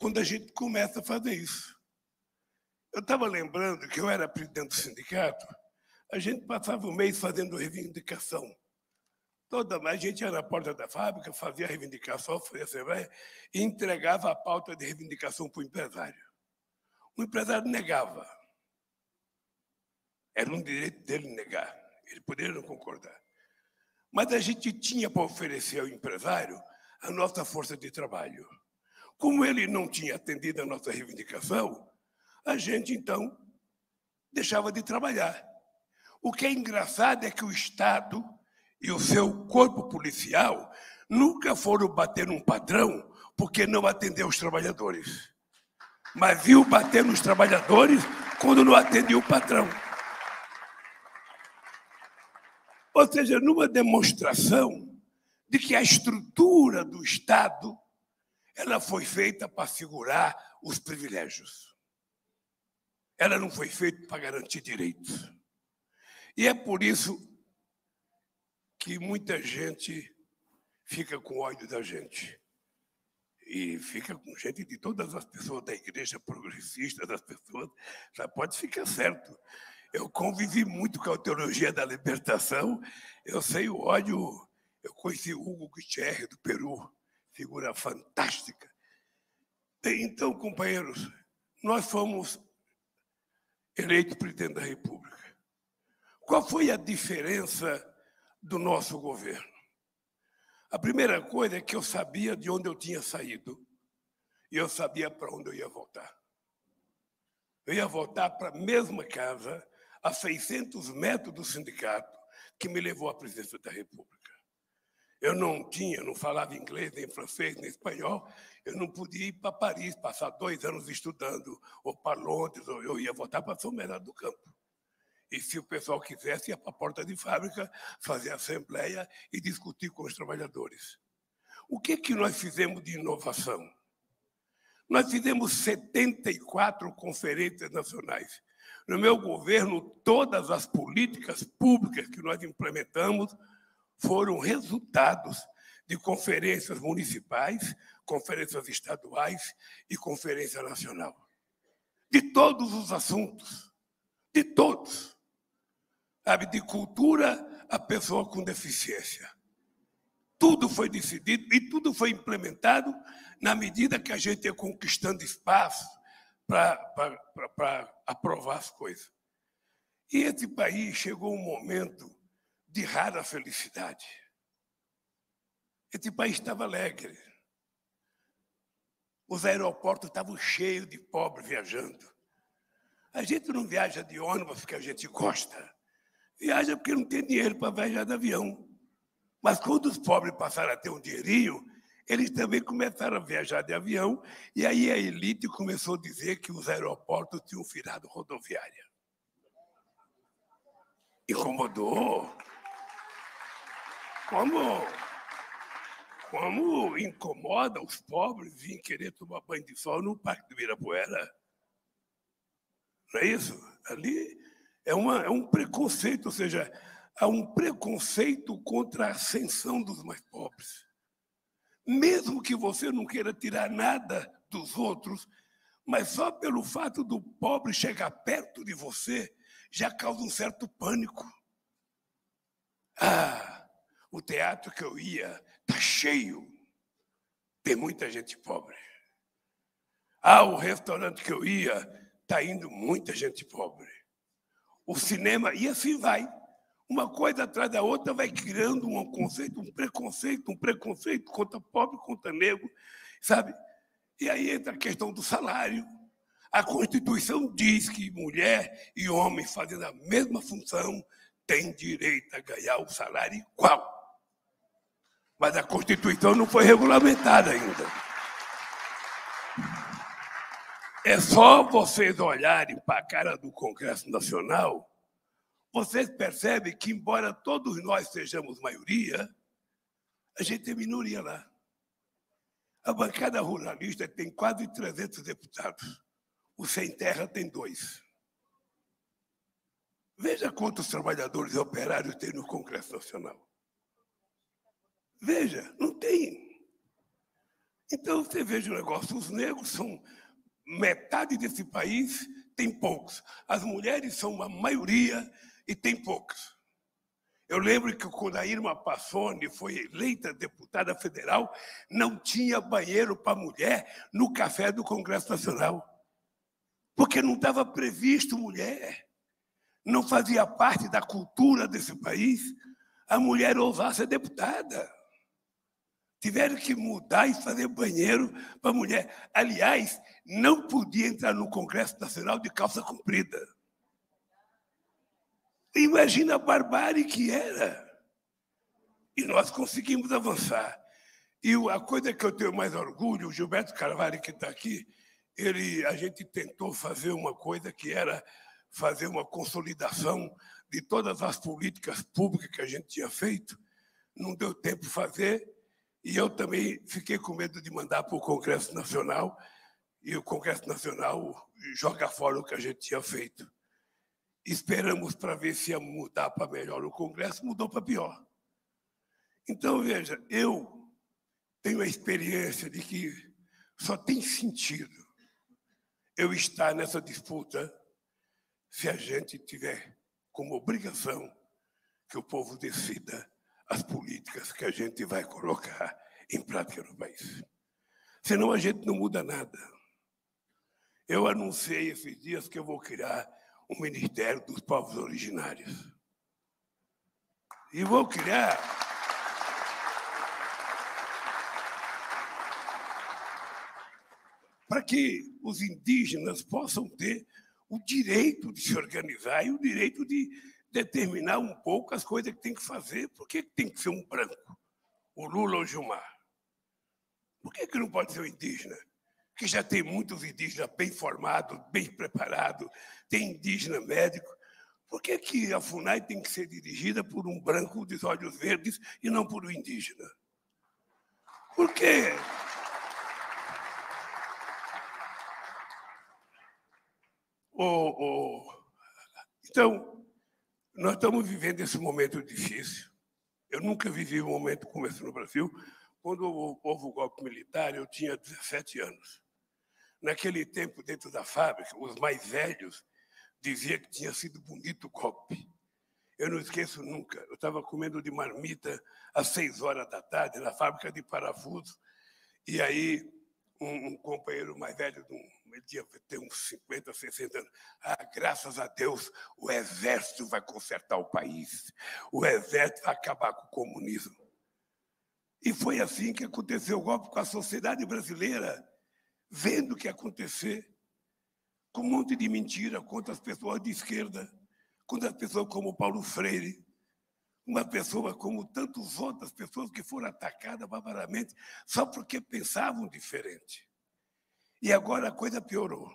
quando a gente começa a fazer isso. Eu estava lembrando que eu era presidente do sindicato, a gente passava o mês fazendo reivindicação. A gente ia na porta da fábrica, fazia a reivindicação, fazia a assembleia e entregava a pauta de reivindicação para o empresário. O empresário negava. Era um direito dele negar. Ele poderia não concordar. Mas a gente tinha para oferecer ao empresário a nossa força de trabalho. Como ele não tinha atendido a nossa reivindicação, a gente, então, deixava de trabalhar. O que é engraçado é que o Estado e o seu corpo policial nunca foram bater num patrão porque não atendeu os trabalhadores. Mas viu bater nos trabalhadores quando não atendia o patrão. Ou seja, numa demonstração de que a estrutura do Estado ela foi feita para segurar os privilégios. Ela não foi feita para garantir direitos. E é por isso que muita gente fica com ódio da gente. E fica com gente de todas as pessoas da igreja progressista, das pessoas, já pode ficar certo. Eu convivi muito com a teologia da libertação, eu sei o ódio, eu conheci Hugo Gutierrez, do Peru, figura fantástica. Então, companheiros, nós fomos eleitos presidente da República. Qual foi a diferença do nosso governo? A primeira coisa é que eu sabia de onde eu tinha saído e eu sabia para onde eu ia voltar. Eu ia voltar para a mesma casa, a 600 metros do sindicato, que me levou à presidência da República. Eu não falava inglês, nem francês, nem espanhol, eu não podia ir para Paris, passar 2 anos estudando, ou para Londres, ou eu ia voltar para São Bernardo do Campo. E se o pessoal quisesse, ia para a porta de fábrica, fazer assembleia e discutir com os trabalhadores. O que nós fizemos de inovação? Nós fizemos 74 conferências nacionais. No meu governo, todas as políticas públicas que nós implementamos foram resultados de conferências municipais, conferências estaduais e conferência nacional. De todos os assuntos, de todos. Sabe, de cultura a pessoa com deficiência. Tudo foi decidido e tudo foi implementado na medida que a gente ia conquistando espaço para aprovar as coisas. E esse país chegou um momento de rara felicidade. Esse país estava alegre. Os aeroportos estavam cheios de pobres viajando. A gente não viaja de ônibus porque a gente gosta. Viaja porque não tem dinheiro para viajar de avião. Mas quando os pobres passaram a ter um dinheirinho, eles também começaram a viajar de avião, e aí a elite começou a dizer que os aeroportos tinham virado rodoviária. Incomodou. Como incomoda os pobres virem querer tomar banho de sol no Parque do Ibirapuera? Não é isso? Ali é um preconceito, ou seja, há um preconceito contra a ascensão dos mais pobres. Mesmo que você não queira tirar nada dos outros, mas só pelo fato do pobre chegar perto de você, já causa um certo pânico. O teatro que eu ia está cheio, tem muita gente pobre. O restaurante que eu ia está indo muita gente pobre. O cinema, e assim vai. Uma coisa atrás da outra vai criando um preconceito contra pobre, contra negro, sabe? E aí entra a questão do salário. A Constituição diz que mulher e homem fazendo a mesma função têm direito a ganhar o salário igual. Mas a Constituição não foi regulamentada ainda. É só vocês olharem para a cara do Congresso Nacional, vocês percebem que, embora todos nós sejamos maioria, a gente é minoria lá. A bancada ruralista tem quase 300 deputados. O Sem Terra tem 2. Veja quantos trabalhadores e operários tem no Congresso Nacional. Veja, não tem. Então, você veja o negócio, os negros são metade desse país, tem poucos. As mulheres são uma maioria e tem poucos. Eu lembro que quando a Irma Passoni foi eleita deputada federal, não tinha banheiro para mulher no café do Congresso Nacional, porque não estava previsto mulher. Não fazia parte da cultura desse país a mulher ousar ser deputada. Tiveram que mudar e fazer banheiro para mulher. Aliás, não podia entrar no Congresso Nacional de calça comprida. Imagina a barbárie que era. E nós conseguimos avançar. E a coisa que eu tenho mais orgulho, o Gilberto Carvalho, que está aqui, a gente tentou fazer uma coisa que era fazer uma consolidação de todas as políticas públicas que a gente tinha feito. Não deu tempo de fazer, e eu também fiquei com medo de mandar para o Congresso Nacional, e o Congresso Nacional joga fora o que a gente tinha feito. Esperamos para ver se ia mudar para melhor. O Congresso mudou para pior. Então, veja, eu tenho a experiência de que só tem sentido eu estar nessa disputa se a gente tiver como obrigação que o povo decida as políticas que a gente vai colocar em prática no país. Senão a gente não muda nada. Eu anunciei esses dias que eu vou criar um Ministério dos Povos Originários. E vou criar para que os indígenas possam ter o direito de se organizar e o direito de determinar um pouco as coisas que tem que fazer. Por que tem que ser um branco, o Lula ou o Gilmar? Por que não pode ser um indígena? Que já tem muitos indígenas bem formados, bem preparados, tem indígena médico. Por que a FUNAI tem que ser dirigida por um branco de olhos verdes e não por um indígena? Por quê? Então, nós estamos vivendo esse momento difícil. Eu nunca vivi um momento como esse no Brasil. Quando houve o golpe militar, eu tinha 17 anos. Naquele tempo, dentro da fábrica, os mais velhos diziam que tinha sido bonito o golpe. Eu não esqueço nunca. Eu estava comendo de marmita às 6 horas da tarde, na fábrica de parafuso, e aí um companheiro mais velho, ele devia ter uns 50, 60 anos. Graças a Deus, o exército vai consertar o país. O exército vai acabar com o comunismo. E foi assim que aconteceu o golpe com a sociedade brasileira, vendo o que ia acontecer, com um monte de mentira contra as pessoas de esquerda, contra as pessoas como Paulo Freire, uma pessoa como tantas outras pessoas que foram atacadas barbaramente só porque pensavam diferente. E agora a coisa piorou.